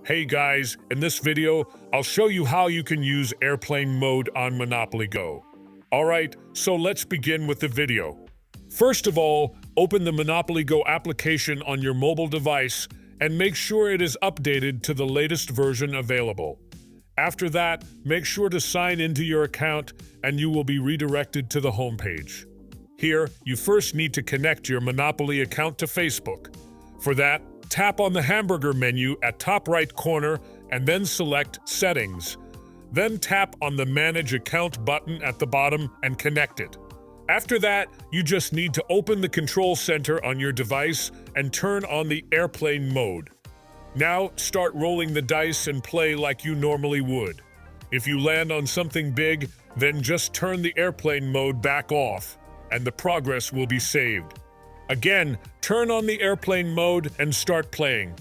Hey guys, in this video, I'll show you how you can use airplane mode on Monopoly Go. Alright, so let's begin with the video. First of all, open the Monopoly Go application on your mobile device and make sure it is updated to the latest version available. After that, make sure to sign into your account and you will be redirected to the homepage. Here, you first need to connect your Monopoly account to Facebook. For that, tap on the hamburger menu at top right corner and then select Settings. Then tap on the Manage Account button at the bottom and connect it. After that, you just need to open the control center on your device and turn on the airplane mode. Now, start rolling the dice and play like you normally would. If you land on something big, then just turn the airplane mode back off, and the progress will be saved. Again, turn on the airplane mode and start playing.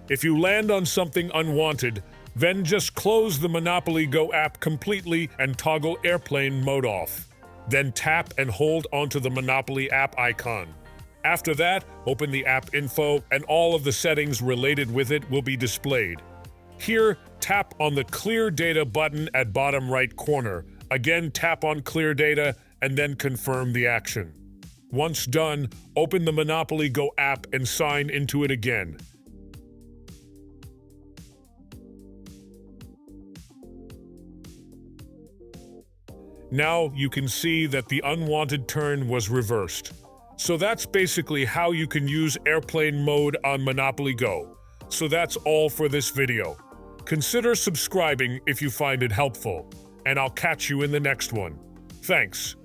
If you land on something unwanted, then just close the Monopoly Go app completely and toggle airplane mode off. Then tap and hold onto the Monopoly app icon. After that, open the app info and all of the settings related with it will be displayed. Here, tap on the Clear Data button at bottom right corner. Again, tap on Clear Data and then confirm the action. Once done, open the Monopoly Go app and sign into it again. Now you can see that the unwanted turn was reversed. So that's basically how you can use airplane mode on Monopoly Go. So that's all for this video. Consider subscribing if you find it helpful, and I'll catch you in the next one. Thanks.